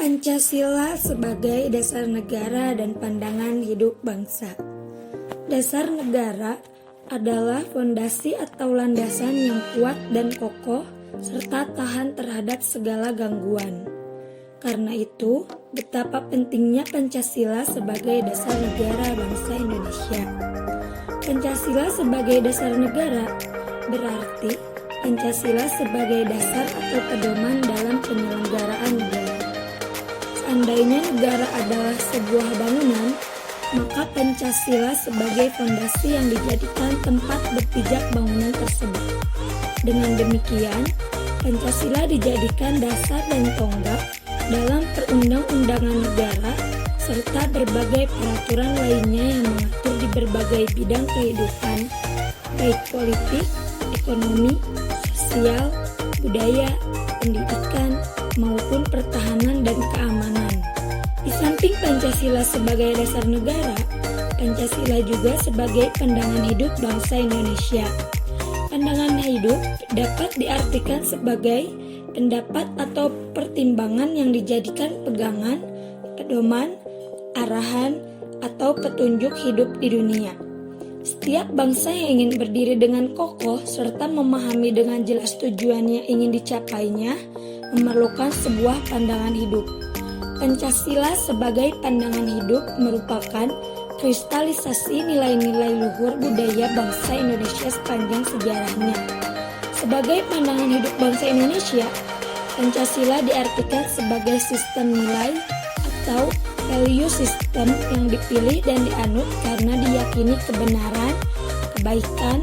Pancasila sebagai dasar negara dan pandangan hidup bangsa. Dasar negara adalah fondasi atau landasan yang kuat dan kokoh serta tahan terhadap segala gangguan. Karena itu, betapa pentingnya Pancasila sebagai dasar negara bangsa Indonesia. Pancasila sebagai dasar negara berarti Pancasila sebagai dasar atau pedoman dalam penyelenggaraan negara. Seandainya negara adalah sebuah bangunan, maka Pancasila sebagai fondasi yang dijadikan tempat berpijak bangunan tersebut. Dengan demikian, Pancasila dijadikan dasar dan tonggak dalam perundang-undangan negara serta berbagai peraturan lainnya yang mengatur di berbagai bidang kehidupan, baik politik, ekonomi, sosial, budaya, pendidikan, maupun pertahanan dan keamanan. Di samping Pancasila sebagai dasar negara, Pancasila juga sebagai pandangan hidup bangsa Indonesia. Pandangan hidup dapat diartikan sebagai pendapat atau pertimbangan yang dijadikan pegangan, pedoman, arahan, atau petunjuk hidup di dunia. Setiap bangsa yang ingin berdiri dengan kokoh serta memahami dengan jelas tujuan yang ingin dicapainya memerlukan sebuah pandangan hidup. Pancasila sebagai pandangan hidup merupakan kristalisasi nilai-nilai luhur budaya bangsa Indonesia sepanjang sejarahnya. Sebagai pandangan hidup bangsa Indonesia, Pancasila diartikan sebagai sistem nilai atau value system yang dipilih dan dianut karena diyakini kebenaran, kebaikan,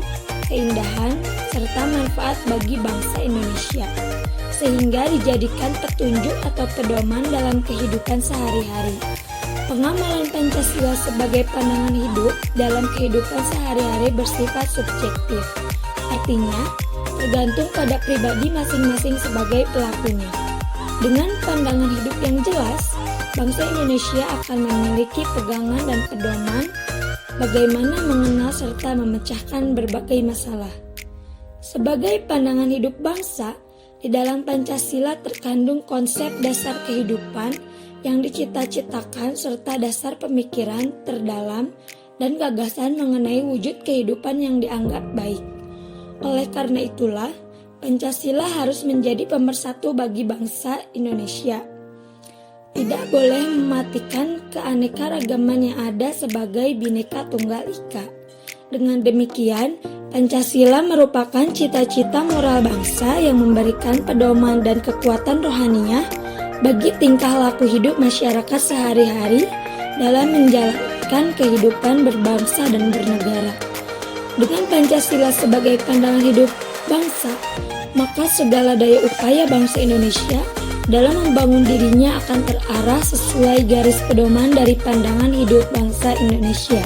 keindahan, serta manfaat bagi bangsa Indonesia, sehingga dijadikan petunjuk atau pedoman dalam kehidupan sehari-hari. Pengamalan Pancasila sebagai pandangan hidup dalam kehidupan sehari-hari bersifat subjektif, artinya tergantung pada pribadi masing-masing sebagai pelakunya. Dengan pandangan hidup yang jelas, bangsa Indonesia akan memiliki pegangan dan pedoman bagaimana mengenal serta memecahkan berbagai masalah. Sebagai pandangan hidup bangsa, di dalam Pancasila terkandung konsep dasar kehidupan yang dicita-citakan serta dasar pemikiran terdalam dan gagasan mengenai wujud kehidupan yang dianggap baik. Oleh karena itulah, Pancasila harus menjadi pemersatu bagi bangsa Indonesia. Tidak boleh mematikan keanekaragaman yang ada sebagai Bhinneka Tunggal Ika. Dengan demikian, Pancasila merupakan cita-cita moral bangsa yang memberikan pedoman dan kekuatan rohaniah bagi tingkah laku hidup masyarakat sehari-hari dalam menjalankan kehidupan berbangsa dan bernegara. Dengan Pancasila sebagai pandangan hidup bangsa, maka segala daya upaya bangsa Indonesia dalam membangun dirinya akan terarah sesuai garis pedoman dari pandangan hidup bangsa Indonesia.